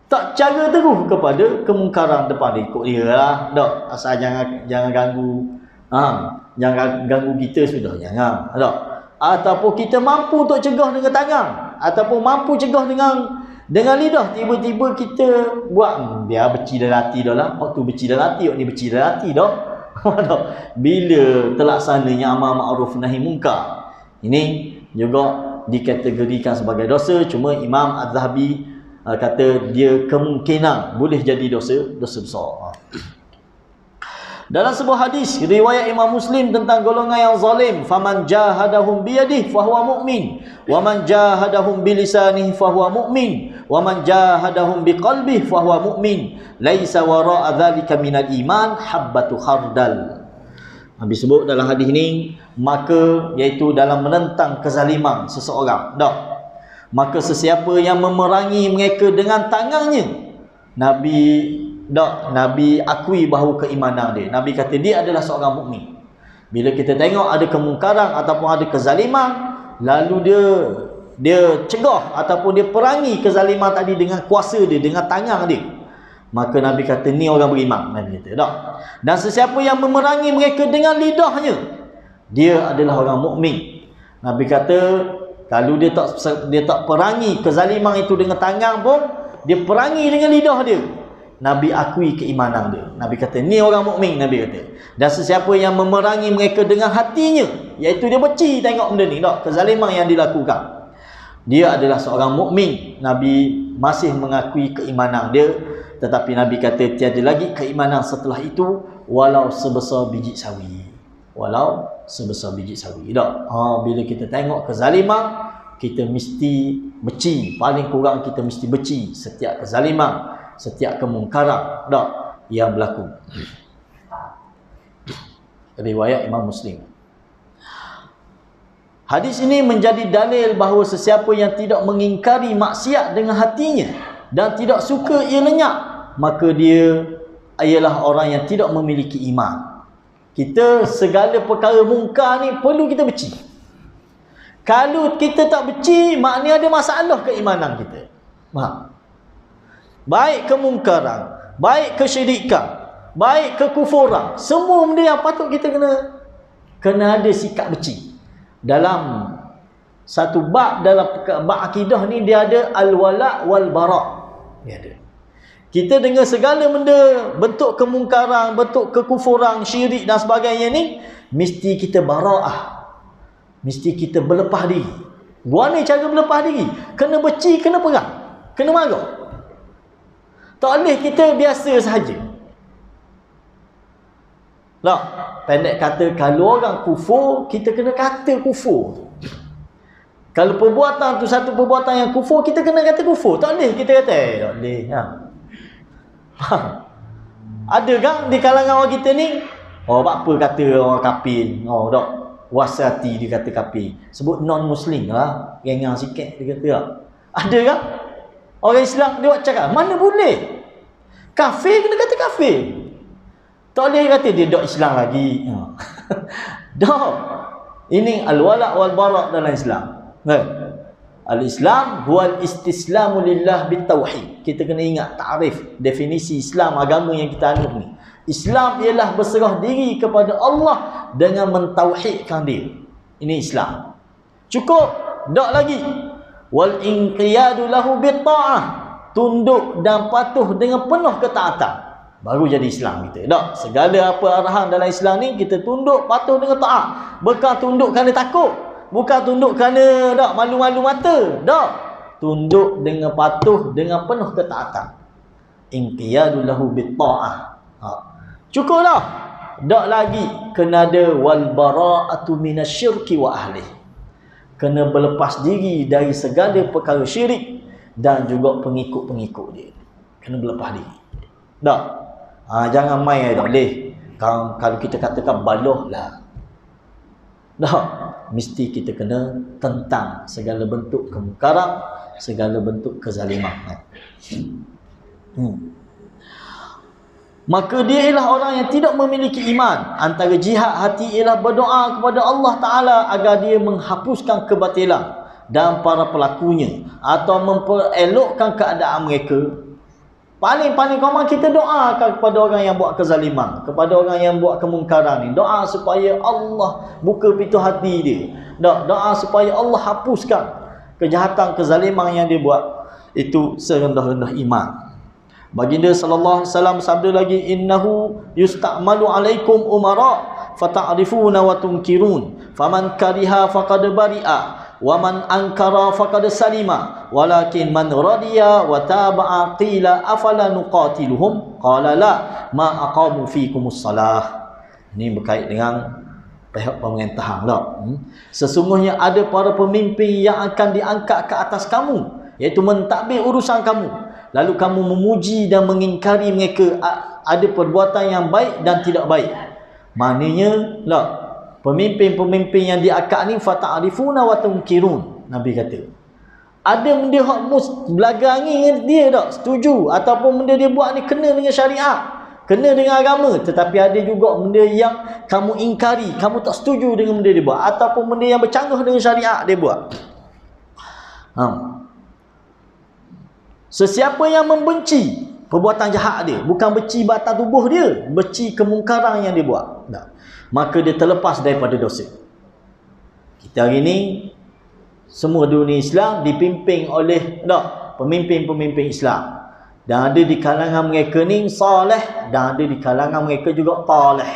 tak cara terus kepada kemungkaran depan dia. Ikut dia lah. Asal jangan ganggu. Jangan ganggu kita sudah. Jangan. Ataupun kita mampu untuk cegah dengan tangan, ataupun mampu cegah dengan lidah. Tiba-tiba kita buat, dia beci dalam hati dah lah. Waktu beci dalam hati, waktu ni beci dalam hati dah. Bila terlaksananya amal ma'ruf nahi munkar, ini juga dikategorikan sebagai dosa. Cuma Imam Az-Zahabi kata dia kemungkinan boleh jadi dosa besar. Dalam sebuah hadis riwayat Imam Muslim tentang golongan yang zalim, faman jahadahum biyadihi fahuwa mu'min, wa man jahadahum bilisanihi fahuwa mu'min, wa man jahadahum biqalbihi fahuwa mu'min, laisa wara'a dzalika minal iman habbatu khardal. Habis sebut dalam hadis ini, maka iaitu dalam menentang kezaliman seseorang. Maka sesiapa yang memerangi mereka dengan tangannya, Nabi akui bahawa keimanan dia. Nabi kata dia adalah seorang mukmin. Bila kita tengok ada kemungkaran ataupun ada kezaliman, lalu dia cegah ataupun dia perangi kezaliman tadi dengan kuasa dia, dengan tangan dia, maka Nabi kata ni orang beriman. Nabi kata dan sesiapa yang memerangi mereka dengan lidahnya, dia adalah orang mukmin. Nabi kata kalau dia tak perangi kezaliman itu dengan tangan pun, dia perangi dengan lidah dia, Nabi akui keimanan dia. Nabi kata ni orang mukmin. Nabi kata, dan sesiapa yang memerangi mereka dengan hatinya, iaitu dia benci tengok benda ni, kezaliman yang dilakukan, dia adalah seorang mukmin. Nabi masih mengakui keimanan dia, tetapi Nabi kata tiada lagi keimanan setelah itu walau sebesar biji sawi. Walau sebesar biji sawi. Bila kita tengok kezaliman, kita mesti benci. Paling kurang kita mesti benci setiap kezaliman, setiap kemungkaran yang berlaku. Riwayat Imam Muslim. Hadis ini menjadi dalil bahawa sesiapa yang tidak mengingkari maksiat dengan hatinya dan tidak suka ia lenyap, maka dia ialah orang yang tidak memiliki iman. Kita segala perkara mungkar ni perlu kita benci. Kalau kita tak benci, maknanya ada masalah keimanan kita. Baik kemungkaran, baik kesyirikan, baik kekufuran, semua benda yang patut kita kena ada sikap benci. Dalam satu bab, dalam bab akidah ni, dia ada al-wala' wal-bara'. Dia ada. Kita dengan segala benda, bentuk kemungkaran, bentuk kekufuran, syirik dan sebagainya ni, mesti kita bara'ah. Mesti kita berlepas diri. Gua ni cara berlepas diri, kena benci, kena perang, kena marah. Tak boleh kita biasa sahaja. Pendek kata, kalau orang kufur, kita kena kata kufur. Kalau perbuatan tu satu perbuatan yang kufur, kita kena kata kufur. Tak boleh kita kata, tak boleh. Ada kan di kalangan orang kita ni, apa kata orang kafir, tak wasati dia kata kafir, sebut non muslim lah, gengang sikit dia kata tak. Ada kan orang Islam dia buat cakap, mana boleh kafir kena kata kafir, tak boleh kata dia dok Islam lagi. Dok, ini al-wala' wal bara' dalam Islam. Al-Islam huwal istislamu lillah bitauhid. Kita kena ingat takrif, definisi Islam, agama yang kita anut ni. Islam ialah berserah diri kepada Allah dengan mentauhidkan dia. Ini Islam. Cukup, tak lagi. wal inqiyadu lahu bitta'ah, tunduk dan patuh dengan penuh ketaatan, baru jadi Islam kita. Tak, segala apa arahan dalam Islam ni kita tunduk patuh dengan taat. Bukan tunduk kerana takut, bukan tunduk kerana tak malu-malu mata. Tak, tunduk dengan patuh dengan penuh ketaatan. Inqiyadu lahu bitta'ah. Cukup dah. Tak lagi kena ada wal bara'atu minasyirki wa ahli. Kena berlepas diri dari segala perkara syirik dan juga pengikut-pengikut dia. Kena berlepas diri. Tak. Jangan main tak boleh. Kalau kita katakan baloh lah. Tak. Mesti kita kena tentang segala bentuk kemungkaran, segala bentuk kezaliman. Maka dia ialah orang yang tidak memiliki iman. Antara jihad hati ialah berdoa kepada Allah Ta'ala agar dia menghapuskan kebatilan dan para pelakunya, atau memperelokkan keadaan mereka. Paling-paling komang kita doakan kepada orang yang buat kezaliman, kepada orang yang buat kemungkaran ni. Doa supaya Allah buka pintu hati dia. Doa supaya Allah hapuskan kejahatan, kezaliman yang dia buat. Itu serendah-rendah iman. Baginda sallallahu alaihi wasallam sabda lagi, innahu yusta'malu alaikum umara fata'rifuna wa tunkirun faman kariha faqad bari'a wa man ankara faqad salima walakin man radiya wa taba'a qila afala nuqatiluhum qala la ma aqamu fikumus salah. Ini berkait dengan pihak pemerintahan lah. Sesungguhnya ada para pemimpin yang akan diangkat ke atas kamu, iaitu mentadbir urusan kamu, lalu kamu memuji dan mengingkari mereka ada perbuatan yang baik dan tidak baik. Maknanya lah, pemimpin-pemimpin yang diangkat ni fata'rifuna wa tunkirun. Nabi kata ada benda hak belaga angin dia tak setuju, ataupun benda dia buat ni kena dengan syariat, kena dengan agama, tetapi ada juga benda yang kamu ingkari, kamu tak setuju dengan benda dia buat, ataupun benda yang bercanggah dengan syariat dia buat. Sesiapa yang membenci perbuatan jahat dia, bukan benci batas tubuh dia, benci kemungkaran yang dia buat, tak, maka dia terlepas daripada dosa. Kita hari ni semua dunia Islam dipimpin oleh pemimpin-pemimpin Islam, dan ada di kalangan mereka ni saleh, dan ada di kalangan mereka juga taleh,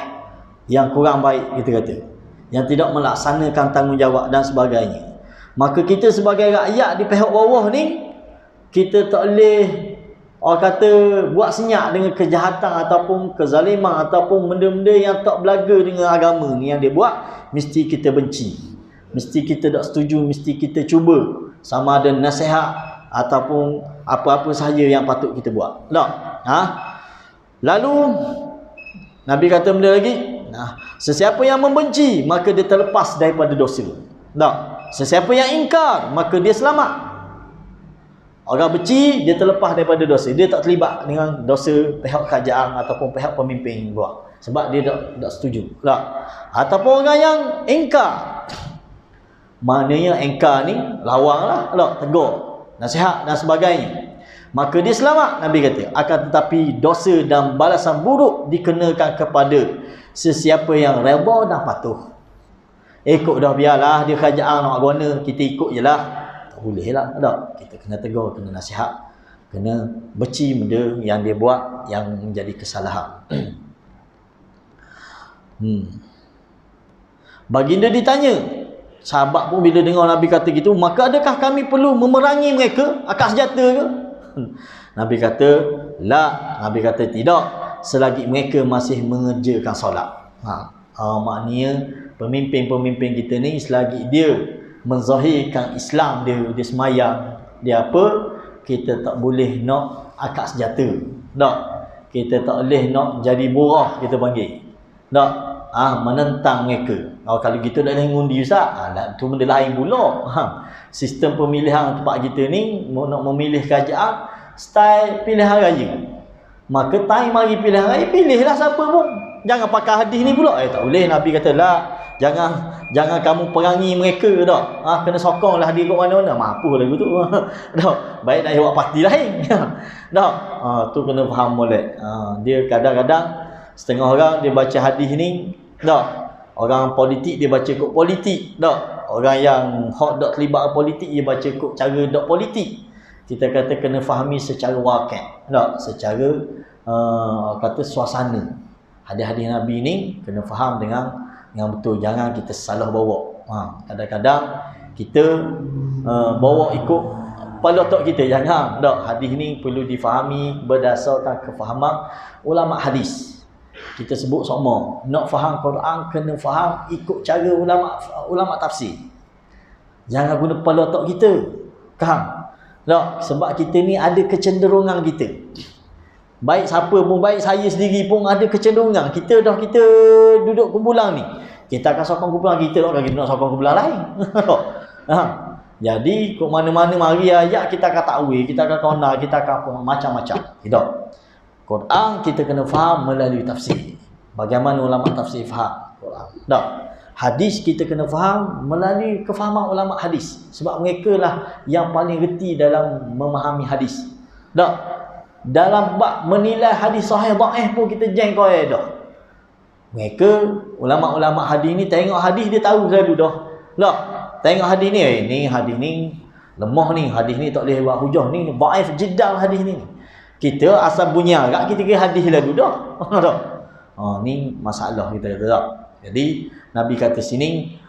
yang kurang baik kita kata, yang tidak melaksanakan tanggungjawab dan sebagainya. Maka kita sebagai rakyat di pihak bawah ni, kita tak boleh orang kata buat senyap dengan kejahatan ataupun kezaliman ataupun benda-benda yang tak belaga dengan agama ni yang dia buat. Mesti kita benci, mesti kita tak setuju, mesti kita cuba sama ada nasihat ataupun apa-apa sahaja yang patut kita buat. Lalu Nabi kata benda lagi, sesiapa yang membenci maka dia terlepas daripada dosa. Sesiapa yang ingkar maka dia selamat. Orang benci, dia terlepas daripada dosa. Dia tak terlibat dengan dosa pihak kerajaan ataupun pihak pemimpin buat, sebab dia tak setuju. Ataupun orang yang ingkar, maknanya ingkar ni lawang lah, tegur, nasihat dan sebagainya, maka dia selamat. Nabi kata, akan tetapi dosa dan balasan buruk dikenakan kepada sesiapa yang redha dan patuh. Ikut dah, biarlah dia kerajaan nak guna, kita ikut je lah. Tak boleh lah, tak. Kita kena tegur, kena nasihat, kena benci benda yang dia buat yang menjadi kesalahan. Baginda ditanya, sahabat pun bila dengar Nabi kata gitu, maka adakah kami perlu memerangi mereka angkat senjata ke? Nabi kata, la. Nabi kata tidak, selagi mereka masih mengerjakan solat. Maknanya pemimpin-pemimpin kita ni selagi dia menzahirkan Islam dia semayang, dia apa, kita tak boleh nak angkat senjata. Tak. Kita tak boleh nak jadi borah, kita panggil. Tak. Menentang mereka. Kalau gitu dah ngundi Ustaz. Tu benda lain pula. Sistem pemilihan tempat kita ni nak memilih kerajaan style pilihan raya. Maka time mari pilihan raya, pilihlah siapa pun. Jangan pakai hadis ni pula. Tak boleh. Nabi kata lah, Jangan kamu perangi mereka tak. Kena sokonglah dia kat mana-mana. Mampu lagu tu. Tak. Baik nak buat parti lain. Tak. Tu kena faham molek. Dia kadang-kadang setengah orang dia baca hadis ni, tak. Orang politik dia baca kot politik, tak. orang yang hot dok terlibat politik, dia baca ikut cara dok politik. Kita kata kena fahami secara wakil, tak? Secara kata suasana. Hadis-hadis Nabi ni kena faham dengan betul. Jangan kita salah bawa. Kadang-kadang kita bawa ikut kepala otak kita. Jangan. Tak? Hadis ni perlu difahami berdasarkan kefahaman ulama hadis. Kita sebut sama, nak faham Quran kena faham ikut cara ulama tafsir. Jangan guna kepala otak kita. Faham? Tak? Sebab kita ni ada kecenderungan kita. Baik siapa pun, baik saya sendiri pun ada kecenderungan. Kita duduk kumpulan ni, kita akan sokong kumpulan kita, tak kita nak sokong kumpulan lain. Jadi kok mana-mana mari ayat kita akan takwil, kita akan kona, kita akan macam-macam. Tidak. Quran kita kena faham melalui tafsir. Bagaimana ulama tafsir faham Quran. Tak. Hadis kita kena faham melalui kefahaman ulama hadis. Sebab mereka lah yang paling reti dalam memahami hadis. Tak. Dalam bab menilai hadis sahih dhaif pun kita jeng kau dah. Mereka ulama-ulama hadis ni tengok hadis dia tahu selalu dah. Tak. Tengok hadis ni, ni hadis ni lemah ni, hadis ni tak boleh buat hujah ni, dhaif jiddah hadis ni. Kita asal bunyi agak kita kira hadis lalu dah. Tak. Ni masalah kita kata tak. Jadi Nabi kata sini,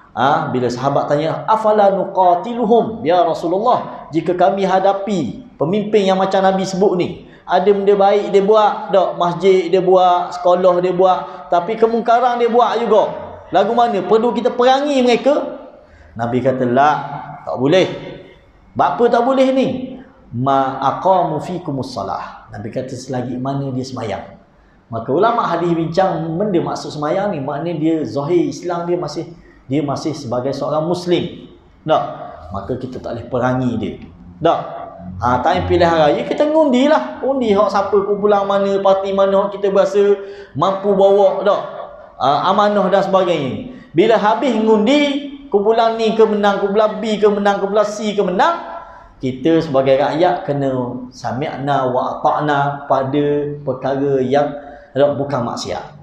bila sahabat tanya, afala nuqatiluhum ya Rasulullah, jika kami hadapi pemimpin yang macam Nabi sebut ni, ada benda baik dia buat, tak, masjid dia buat, sekolah dia buat, tapi kemungkaran dia buat juga, lagu mana perlu kita perangi mereka? Nabi kata la, tak boleh. Apa tak boleh ni? Ma aqamu fikumus salah. Nabi kata selagi mana dia semayang. Maka ulama hadis bincang benda maksud semayang ni, maknanya dia zahir Islam dia masih sebagai seorang muslim. Tak? Maka kita tak boleh perangi dia. Tak? Time pilihan raya kita ngundi lah. Undi hak siapa, kumpulan mana, parti mana hak kita berasa mampu bawa, tak? Amanah dan sebagainya. Bila habis ngundi, kumpulan ni ke menang, kumpulan B ke menang, kumpulan C ke menang, kita sebagai rakyat kena sami'na wa ata'na pada perkara yang bukan maksiat.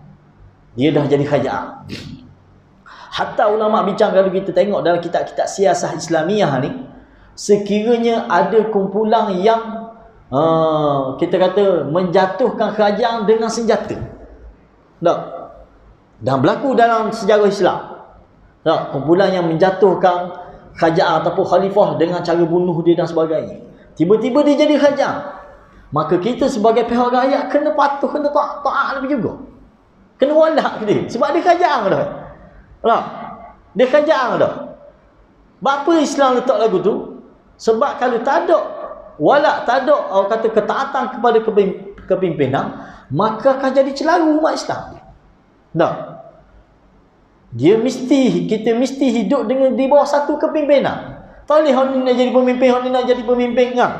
Dia dah jadi khaja'ah. Hatta ulama bincang, kalau kita tengok dalam kitab-kitab siasah Islamiyah ni, sekiranya ada kumpulan yang kita kata menjatuhkan kerajaan dengan senjata, tak? Dan berlaku dalam sejarah Islam, tak? Kumpulan yang menjatuhkan kerajaan ataupun khalifah dengan cara bunuh dia dan sebagainya, tiba-tiba dia jadi kerajaan, maka kita sebagai pihak rakyat kena patuh, kena taat lebih juga, kena walak ke dia, sebab dia kerajaan dah. Tak? Dia kerajaan dah. Apa Islam letak lagu tu? Sebab kalau tak ada walak, tak ada orang kata ketaatan kepada kepimpinan, maka akan jadi celaru umat Islam. Tak? Kita mesti hidup dengan di bawah satu kepimpinan. Tak boleh hang ni nak jadi pemimpin, hang ni nak jadi pemimpin kan.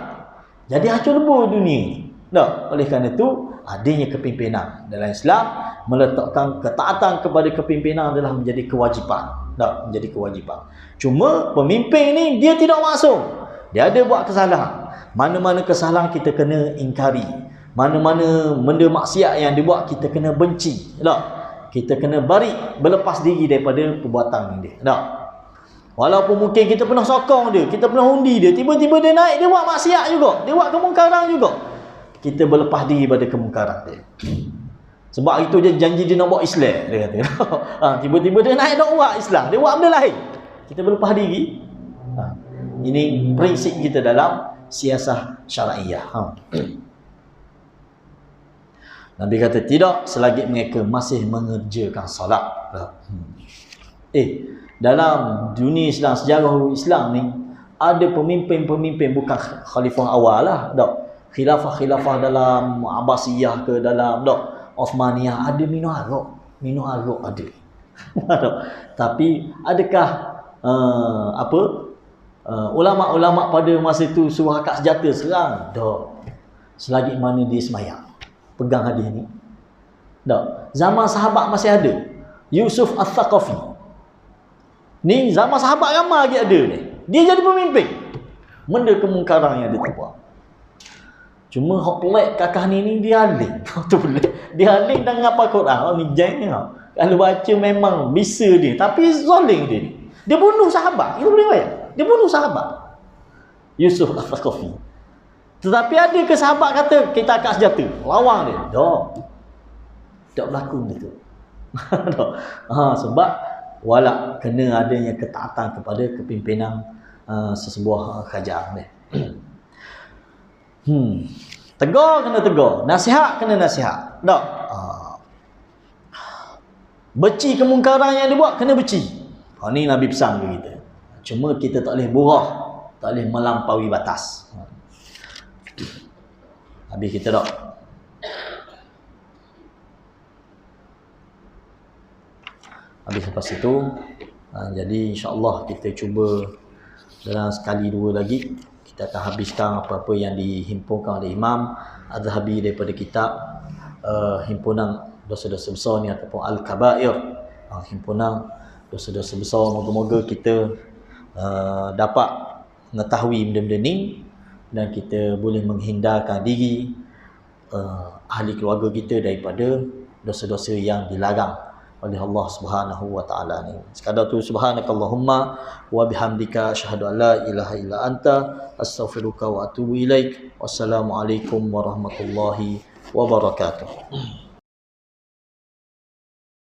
Jadi hancur lebur dunia ni. Tak? Oleh kerana itu adanya kepimpinan dalam Islam, meletakkan ketaatan kepada kepimpinan adalah menjadi kewajipan. Tak? Menjadi kewajipan. Cuma pemimpin ni dia tidak maksum. Dia ada buat kesalahan. Mana-mana kesalahan kita kena ingkari. Mana-mana benda maksiat yang dia buat kita kena benci. Tak? Kita kena berlepas diri daripada perbuatan dia. Tak? Walaupun mungkin kita pernah sokong dia, kita pernah undi dia, tiba-tiba dia naik, dia buat maksiat juga, dia buat kemungkaran juga, kita berlepas diri pada kemungkaran dia. Sebab itu dia janji dia nak buat Islam, dia kata. Tiba-tiba dia naik nak buat Islam, dia buat benda lain, kita berlepas diri. Ini prinsip kita dalam siasah syar'iyah. Nabi kata tidak selagi mereka masih mengerjakan solat. Dalam dunia Islam, sejarah Islam ni, ada pemimpin-pemimpin, bukan khalifah awal lah, tak? Khilafah-khilafah dalam Abbasiyah ke dalam Uthmaniyah, ada minum arak ada. Tapi adakah ulama-ulama pada masa itu suruh angkat senjata serang? Tak. Selagi mana dia semayang, pegang hadis ni. Tak. Zaman sahabat masih ada. Yusuf Al-Thaqafi ni zaman sahabat ramai lagi ada ni. Dia jadi pemimpin. Benda kemungkaran yang dia buat. Cuma hak pelik kakak ni dia alim. Tu pelik. Dia alim dan ngapa Quran. Ni jangan. Kalau baca memang bisa dia, tapi zalim dia ni. Dia bunuh sahabat. Itu boleh bayar. Dia bunuh sahabat. Yusuf Al-Thaqafi. Tetapi ada ke sahabat kata, kita angkat senjata. Lawan dia. Tak berlaku gitu. Sebab wala kena adanya ketaatan kepada kepimpinan sesebuah kerajaan ni. Tegur kena tegur, nasihat kena nasihat. Tak. Beci kemungkaran yang dibuat kena beci. Ni Nabi pesan ke kita. Cuma kita tak boleh burah, tak boleh melampaui batas. Habis kita tak. Habis lepas itu, jadi insya-Allah kita cuba dalam sekali dua lagi kita akan habiskan apa-apa yang dihimpunkan oleh Imam Az-Zahabi daripada kitab himpunan dosa-dosa besar ni ataupun Al-Kabair, himpunan dosa-dosa besar. Moga-moga kita dapat mengetahui benda-benda ni dan kita boleh menghindarkan diri, ahli keluarga kita daripada dosa-dosa yang dilarang oleh Allah Subhanahu wa taala ni. Sekadar tu, subhanakallahumma wa bihamdika asyhadu an la ilaha illa anta astaghfiruka wa atubu ilaik. Wassalamualaikum warahmatullahi wabarakatuh.